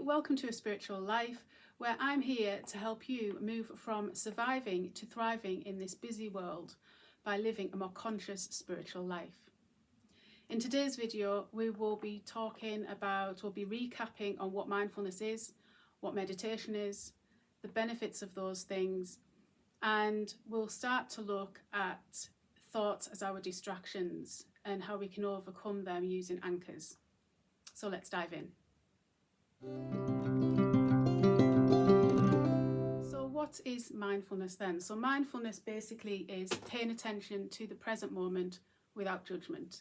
welcome to A Spiritual Life, where I'm here to help you move from surviving to thriving in this busy world by living a more conscious spiritual life. In today's video, we will be recapping on what mindfulness is, what meditation is, the benefits of those things, and we'll start to look at thoughts as our distractions and how we can overcome them using anchors. So let's dive in. So what is mindfulness then? So mindfulness basically is paying attention to the present moment without judgment.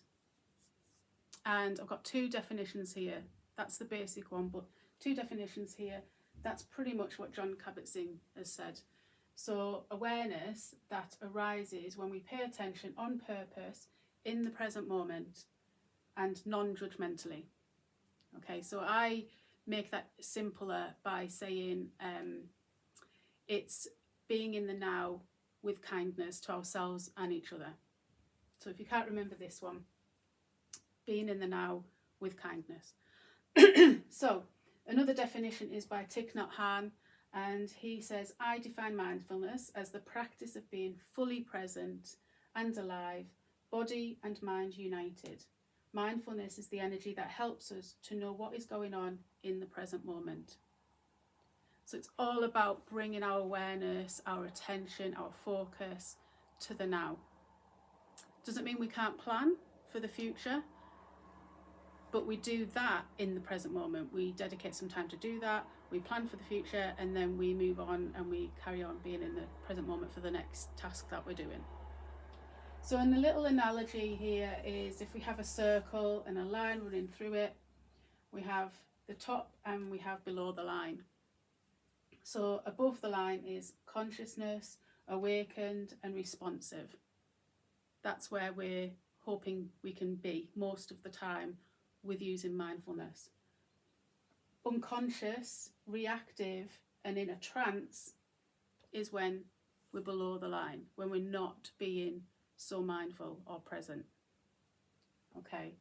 And I've got two definitions here. That's the basic one, but two definitions here. That's pretty much what John Kabat-Zinn has said. So awareness that arises when we pay attention on purpose in the present moment and non-judgmentally. Okay, so I make that simpler by saying it's being in the now with kindness to ourselves and each other. So if you can't remember this one, being in the now with kindness. So another definition is by Thich Nhat Hanh, and he says, I define mindfulness as the practice of being fully present and alive, body and mind united. Mindfulness is the energy that helps us to know what is going on in the present moment. So it's all about bringing our awareness, our attention, our focus to the now. Doesn't mean we can't plan for the future, but we do that in the present moment. We dedicate some time to do that, we plan for the future, and then we move on and we carry on being in the present moment for the next task that we're doing. So in the little analogy here is if we have a circle and a line running through it, we have the top and we have below the line. So above the line is consciousness, awakened and responsive. That's where we're hoping we can be most of the time with using mindfulness. Unconscious, reactive and in a trance is when we're below the line, when we're not being so mindful or present. Okay,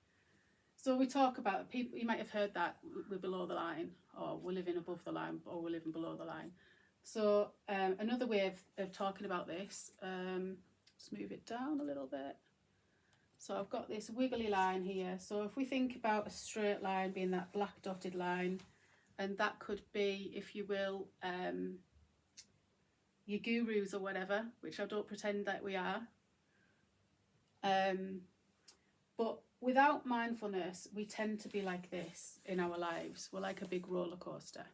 so we talk about people, you might have heard that we're below the line, or we're living above the line, or we're living below the line. So another way of talking about this, let's move it down a little bit. So I've got this wiggly line here. So if we think about a straight line being that black dotted line, and that could be, if you will, your gurus or whatever, which I don't pretend that we are. But without mindfulness, we tend to be like this in our lives. We're like a big roller coaster.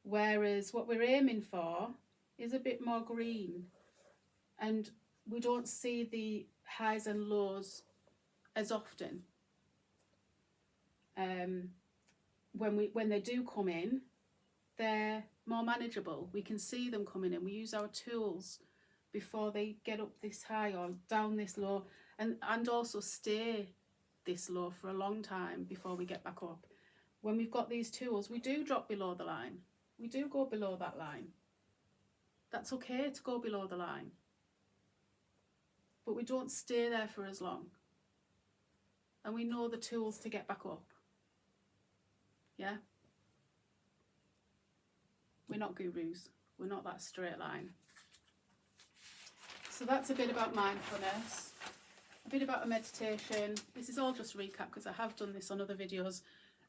Whereas what we're aiming for is a bit more green, and we don't see the highs and lows as often. When they do come in, they're more manageable. We can see them coming in. We use our tools before they get up this high or down this low, and also stay this low for a long time before we get back up. When we've got these tools, we do drop below the line. We do go below that line. That's okay to go below the line. But we don't stay there for as long. And we know the tools to get back up. Yeah? We're not gurus. We're not that straight line. So that's a bit about mindfulness, a bit about a meditation. This is all just recap because I have done this on other videos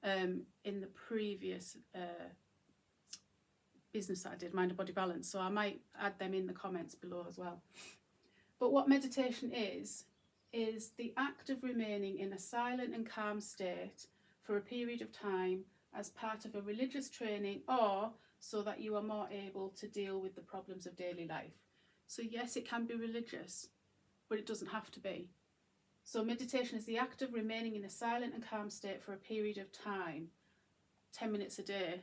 in the previous business that I did, Mind and Body Balance. So I might add them in the comments below as well. But what meditation is the act of remaining in a silent and calm state for a period of time as part of a religious training, or so that you are more able to deal with the problems of daily life. So yes, it can be religious, but it doesn't have to be. So meditation is the act of remaining in a silent and calm state for a period of time. 10 minutes a day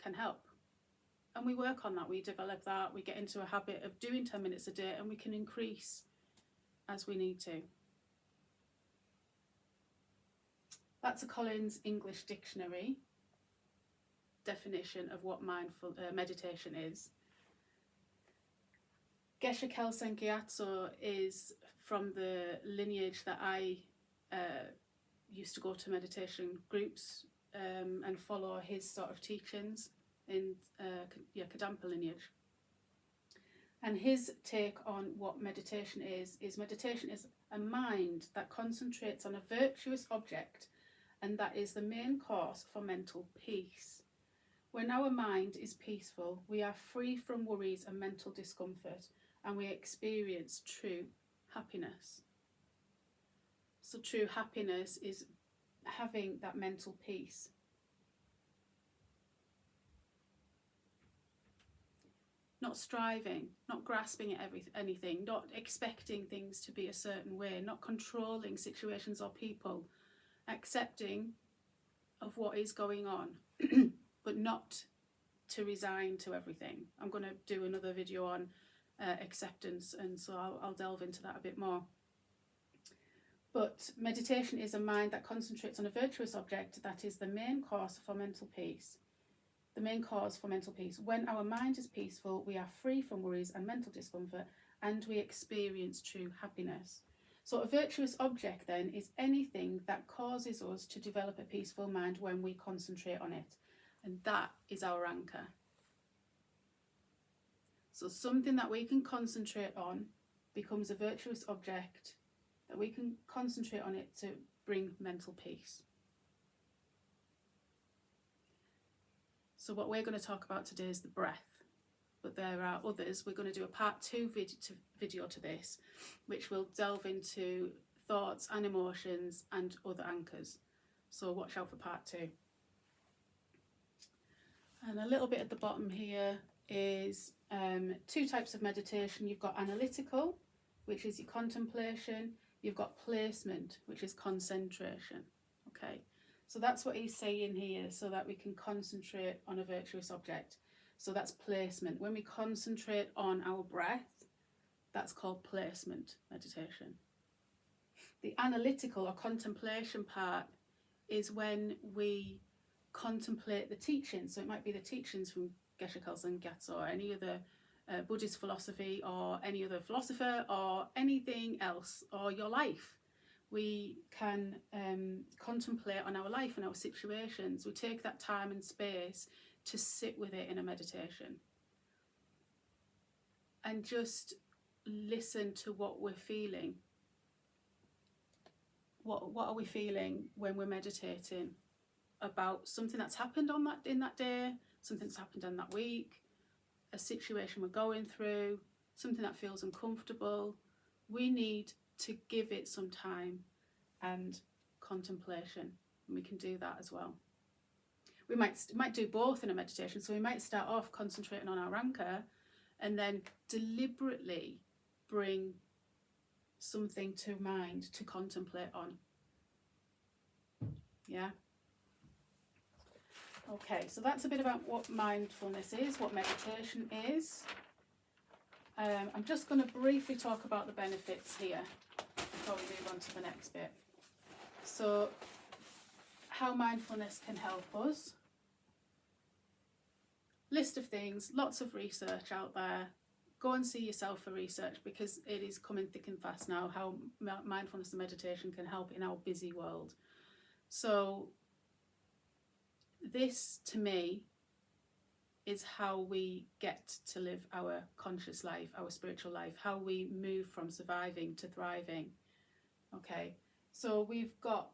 can help. And we work on that, we develop that, we get into a habit of doing 10 minutes a day, and we can increase as we need to. That's a Collins English Dictionary definition of what mindful meditation is. Geshe Kelsang Gyatso is from the lineage that I used to go to meditation groups and follow his sort of teachings in Kadampa lineage. And his take on what meditation is meditation is a mind that concentrates on a virtuous object, and that is the main cause for mental peace. When our mind is peaceful, we are free from worries and mental discomfort, and we experience true happiness. So true happiness is having that mental peace. Not striving, not grasping at anything, not expecting things to be a certain way, not controlling situations or people, accepting of what is going on, but not to resign to everything. I'm going to do another video on acceptance, and so I'll delve into that a bit more. But meditation is a mind that concentrates on a virtuous object that is the main cause for mental peace. The main cause for mental peace. When our mind is peaceful, we are free from worries and mental discomfort, and we experience true happiness. So a virtuous object then is anything that causes us to develop a peaceful mind when we concentrate on it. And that is our anchor. So something that we can concentrate on becomes a virtuous object that we can concentrate on it to bring mental peace. So what we're going to talk about today is the breath, but there are others. We're going to do a part 2 video to this, which will delve into thoughts and emotions and other anchors. So watch out for part 2. And a little bit at the bottom here is 2 types of meditation. You've got analytical, which is your contemplation. You've got placement, which is concentration. Okay. So that's what he's saying here, so that we can concentrate on a virtuous object. So that's placement. When we concentrate on our breath, that's called placement meditation. The analytical or contemplation part is when we contemplate the teachings. So it might be the teachings from Geshe-Kelsang Gyatso or any other Buddhist philosophy or any other philosopher or anything else, or your life. We can contemplate on our life and our situations. We take that time and space to sit with it in a meditation and just listen to what we're feeling. What are we feeling when we're meditating about something that's happened in that day, something that's happened in that week, a situation we're going through, something that feels uncomfortable. We need to give it some time and contemplation, and we can do that as well. We might do both in a meditation, so we might start off concentrating on our anchor and then deliberately bring something to mind to contemplate on. Yeah? Okay, so that's a bit about what mindfulness is, what meditation is. I'm just going to briefly talk about the benefits here before we move on to the next bit. So, how mindfulness can help us. List of things, lots of research out there. Go and see yourself for research, because it is coming thick and fast now, how mindfulness and meditation can help in our busy world. So, this to me is how we get to live our conscious life, our spiritual life, how we move from surviving to thriving. Okay, so we've got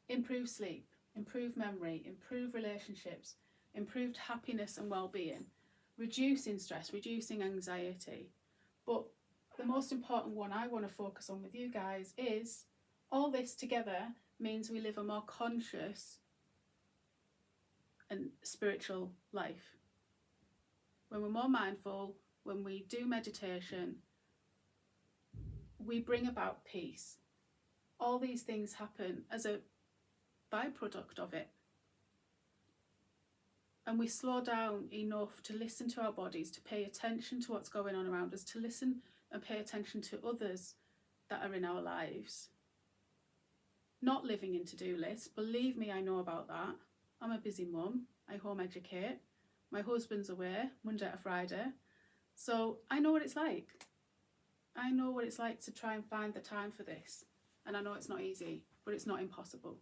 improved sleep, improved memory, improved relationships, improved happiness and well-being, reducing stress, reducing anxiety. But the most important one I want to focus on with you guys is all this together means we live a more conscious and spiritual life. When we're more mindful, when we do meditation, we bring about peace. All these things happen as a byproduct of it. And we slow down enough to listen to our bodies, to pay attention to what's going on around us, to listen and pay attention to others that are in our lives. Not living in to-do lists. Believe me, I know about that. I'm a busy mum. I home educate. My husband's away Monday to Friday. So I know what it's like. I know what it's like to try and find the time for this. And I know it's not easy, but it's not impossible.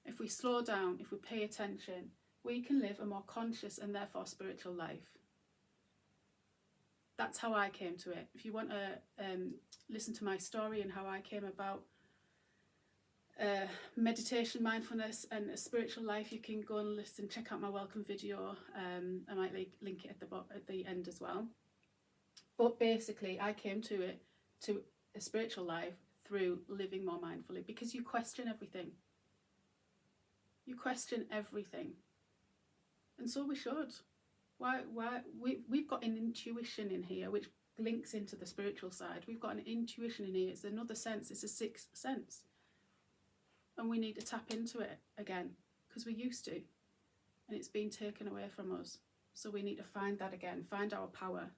if we slow down, if we pay attention, we can live a more conscious and therefore spiritual life. That's how I came to it. If you want to listen to my story and how I came about meditation, mindfulness and a spiritual life, you can go and listen, check out my welcome video. I might link it at the end as well. But basically I came to a spiritual life through living more mindfully, because you question everything. You question everything. And so we should. We've got an intuition in here which links into the spiritual side. We've got an intuition in here. It's another sense. It's a sixth sense. And we need to tap into it again, because we used to. And it's been taken away from us. So we need to find that again, find our power.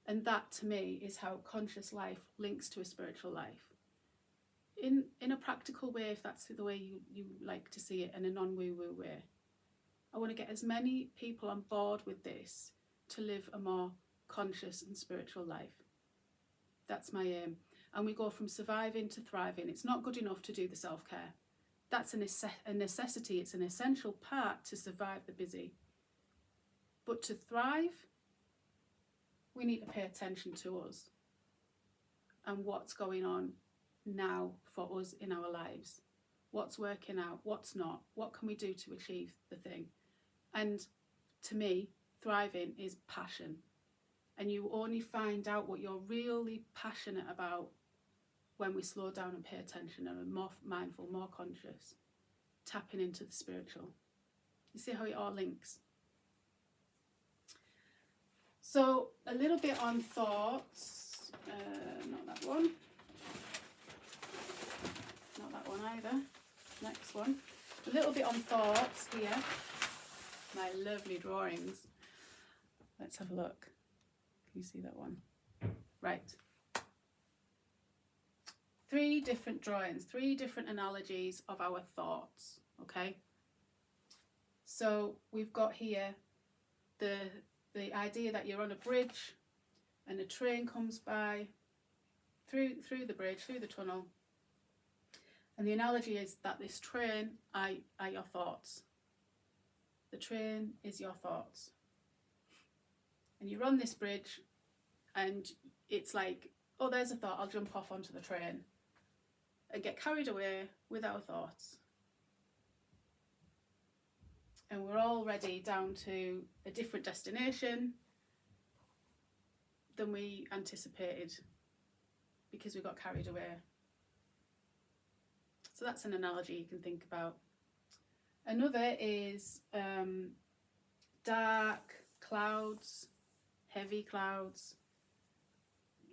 And that, to me, is how conscious life links to a spiritual life. In a practical way, if that's the way you like to see it, in a non-woo-woo way. I want to get as many people on board with this to live a more conscious and spiritual life. That's my aim. And we go from surviving to thriving. It's not good enough to do the self-care. That's a necessity. It's an essential part to survive the busy. But to thrive, we need to pay attention to us and what's going on now for us in our lives. What's working out, what's not, what can we do to achieve the thing? And to me, thriving is passion. And you only find out what you're really passionate about when we slow down and pay attention and are more mindful, more conscious, tapping into the spiritual. You see how it all links? So a little bit on thoughts, not that one either, next one. A little bit on thoughts here, my lovely drawings. Let's have a look. Can you see that one? Right. 3 different drawings, 3 different analogies of our thoughts, okay? So we've got here the idea that you're on a bridge and a train comes by through the bridge, through the tunnel. And the analogy is that this train are your thoughts. The train is your thoughts. And you're on this bridge and it's like, oh, there's a thought, I'll jump off onto the train and get carried away with our thoughts. And we're already down to a different destination than we anticipated because we got carried away. So that's an analogy you can think about. Another is dark clouds, heavy clouds,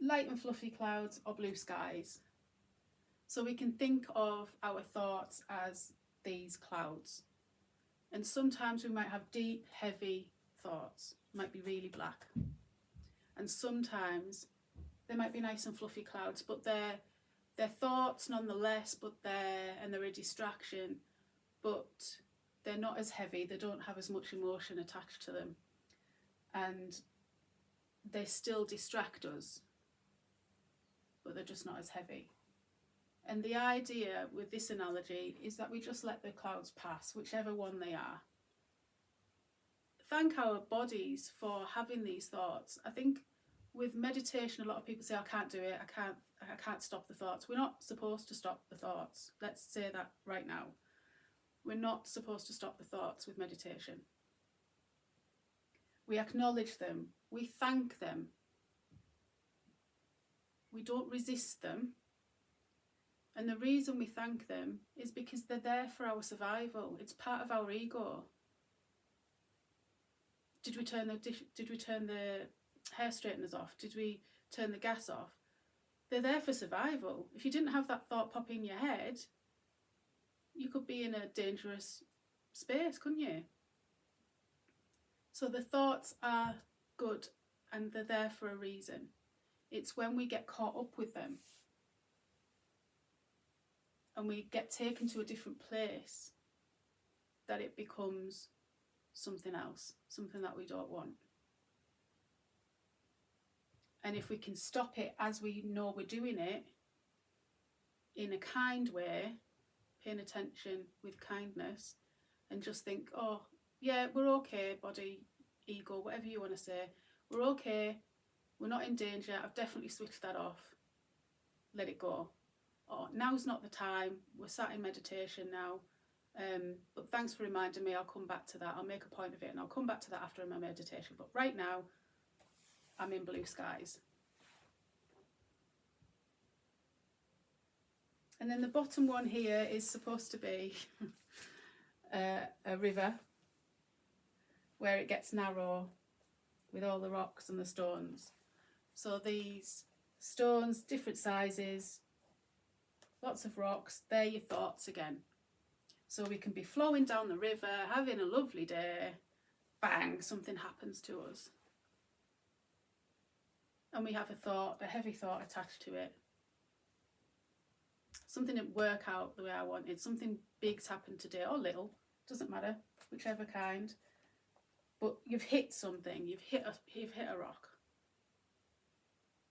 light and fluffy clouds, or blue skies. So we can think of our thoughts as these clouds. And sometimes we might have deep, heavy thoughts, might be really black. And sometimes they might be nice and fluffy clouds, but they're thoughts nonetheless, but they're a distraction, but they're not as heavy, they don't have as much emotion attached to them. And they still distract us, but they're just not as heavy. And the idea with this analogy is that we just let the clouds pass, whichever one they are. Thank our bodies for having these thoughts. I think with meditation, a lot of people say, I can't do it, I can't stop the thoughts. We're not supposed to stop the thoughts. Let's say that right now. We're not supposed to stop the thoughts with meditation. We acknowledge them, we thank them. We don't resist them. And the reason we thank them is because they're there for our survival. It's part of our ego. Did we turn the hair straighteners off? Did we turn the gas off? They're there for survival. If you didn't have that thought pop in your head, you could be in a dangerous space, couldn't you? So the thoughts are good and they're there for a reason. It's when we get caught up with them and we get taken to a different place that it becomes something else, something that we don't want. And if we can stop it as we know we're doing it, in a kind way, paying attention with kindness, and just think, oh, yeah, we're okay, body, ego, whatever you want to say. We're okay. We're not in danger. I've definitely switched that off. Let it go. Or now's not the time. We're sat in meditation now. But thanks for reminding me. I'll come back to that. I'll make a point of it and I'll come back to that after my meditation. But right now, I'm in blue skies. And then the bottom one here is supposed to be a river where it gets narrow with all the rocks and the stones. So these stones, different sizes, lots of rocks, they're your thoughts again. So we can be flowing down the river, having a lovely day, bang, something happens to us. And we have a thought, a heavy thought attached to it. Something didn't work out the way I wanted. Something big's happened today, or little, doesn't matter, whichever kind. But you've hit something, you've hit a rock.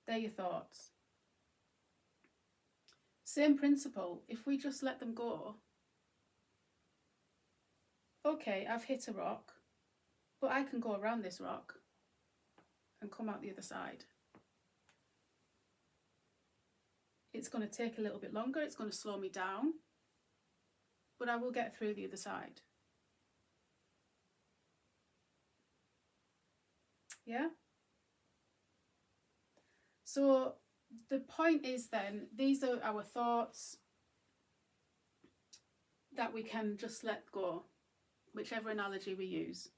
They're your thoughts. Same principle, if we just let them go. Okay, I've hit a rock, but I can go around this rock and come out the other side. It's going to take a little bit longer, it's going to slow me down, but I will get through the other side. Yeah? So the point is then, these are our thoughts that we can just let go, whichever analogy we use.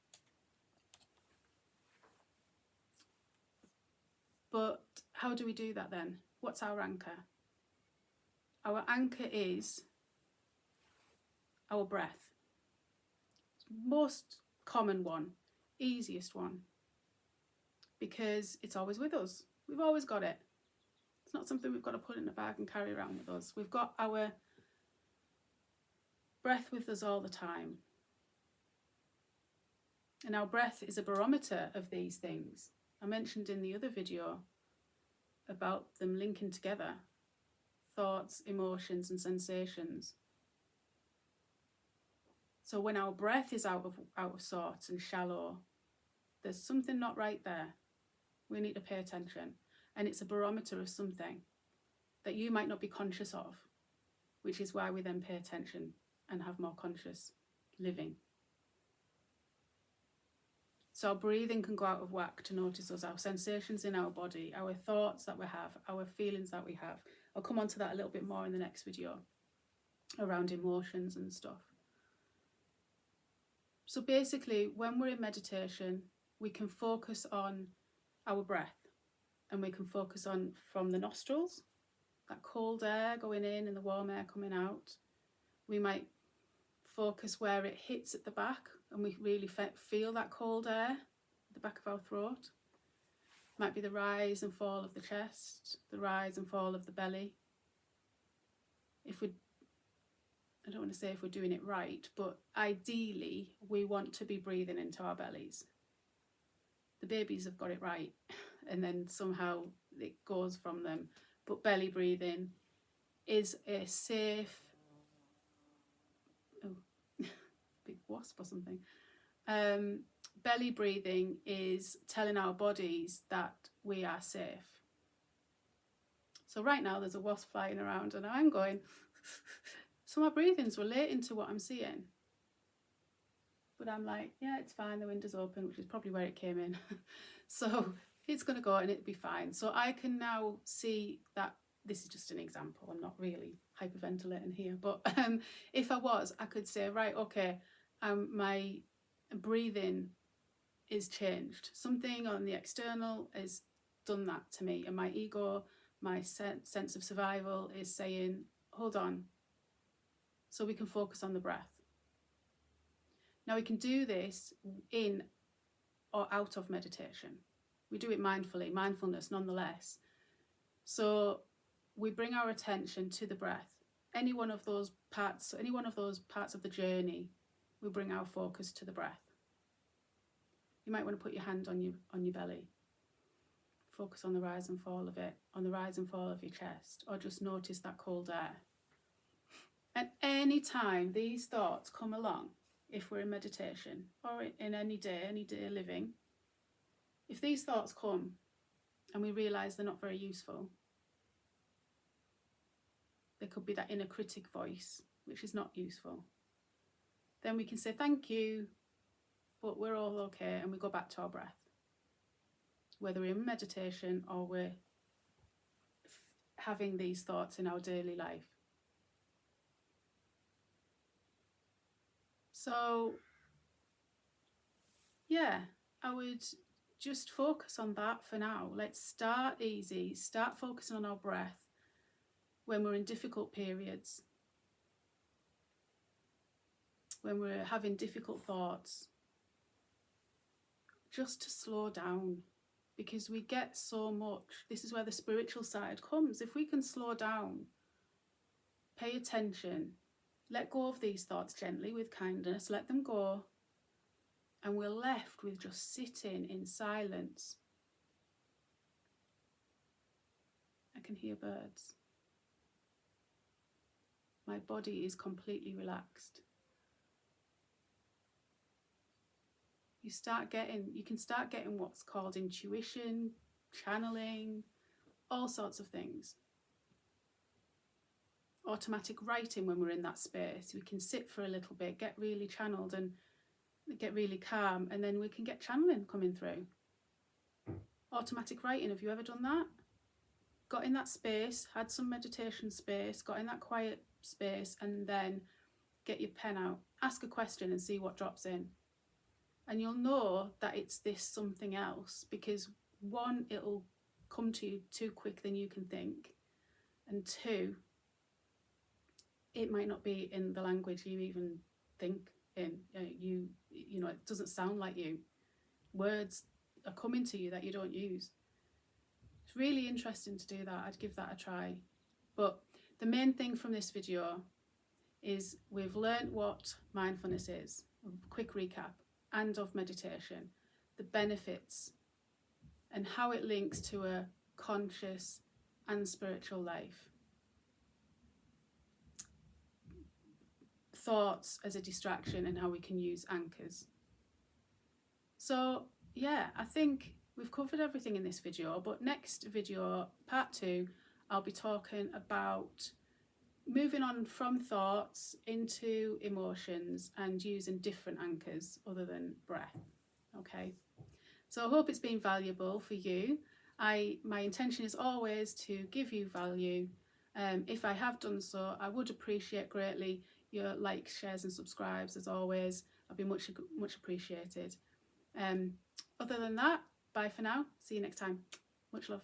But how do we do that then? What's our anchor? Our anchor is our breath. Most common one, easiest one, because it's always with us. We've always got it. It's not something we've got to put in a bag and carry around with us. We've got our breath with us all the time. And our breath is a barometer of these things. I mentioned in the other video about them linking together, thoughts, emotions and sensations. So when our breath is out of sorts and shallow, there's something not right there. We need to pay attention. And it's a barometer of something that you might not be conscious of, which is why we then pay attention and have more conscious living. So our breathing can go out of whack to notice us, our sensations in our body, our thoughts that we have, our feelings that we have. I'll come on to that a little bit more in the next video around emotions and stuff. So basically, when we're in meditation, we can focus on our breath and we can focus on from the nostrils, that cold air going in and the warm air coming out. We might focus where it hits at the back and we really feel that cold air at the back of our throat. Might be the rise and fall of the chest, the rise and fall of the belly. I don't want to say if we're doing it right, but ideally we want to be breathing into our bellies. The babies have got it right and then somehow it goes from them. But belly breathing is a safe, big wasp or something. Belly breathing is telling our bodies that we are safe. So right now there's a wasp flying around and I'm going, so my breathing's relating to what I'm seeing. But I'm like, yeah, it's fine, the window's open, which is probably where it came in. So it's going to go and it'll be fine. So I can now see that this is just an example. I'm not really hyperventilating here. But if I was, I could say, right, okay, my breathing is changed. Something on the external has done that to me. And my ego, my sense of survival is saying, hold on. So we can focus on the breath. Now we can do this in or out of meditation. We do it mindfully, mindfulness nonetheless. So we bring our attention to the breath. Any one of those parts of the journey, we bring our focus to the breath. You might want to put your hand on your belly. Focus on the rise and fall of it, on the rise and fall of your chest, or just notice that cold air. And any time these thoughts come along, if we're in meditation or in any day living, if these thoughts come and we realise they're not very useful, there could be that inner critic voice, which is not useful, then we can say thank you, but we're all okay, and we go back to our breath, whether we're in meditation or we're having these thoughts in our daily life. So yeah, I would just focus on that for now. Let's start easy, start focusing on our breath when we're in difficult periods, when we're having difficult thoughts, just to slow down, because we get so much. This is where the spiritual side comes. If we can slow down, pay attention, let go of these thoughts gently with kindness, let them go, and we're left with just sitting in silence. I can hear birds. My body is completely relaxed. You can start getting what's called intuition, channeling, all sorts of things. Automatic writing when we're in that space. We can sit for a little bit, get really channeled and get really calm, and then we can get channeling coming through. Automatic writing, have you ever done that? Got in that space, had some meditation space, got in that quiet space, and then get your pen out, ask a question and see what drops in. And you'll know that it's this something else, because one, it'll come to you too quick than you can think, and two, it might not be in the language you even think in. You know, it doesn't sound like you. Words are coming to you that you don't use. It's really interesting to do that. I'd give that a try. But the main thing from this video is we've learned what mindfulness is, a quick recap, and of meditation, the benefits, and how it links to a conscious and spiritual life. Thoughts as a distraction and how we can use anchors. So yeah, I think we've covered everything in this video, but next video, part 2, I'll be talking about moving on from thoughts into emotions and using different anchors other than breath. Okay, so I hope it's been valuable for you. My intention is always to give you value. If I have done so, I would appreciate greatly your likes, shares and subscribes. As always, I'll be much appreciated. Other than that, bye for now. See you next time. Much love.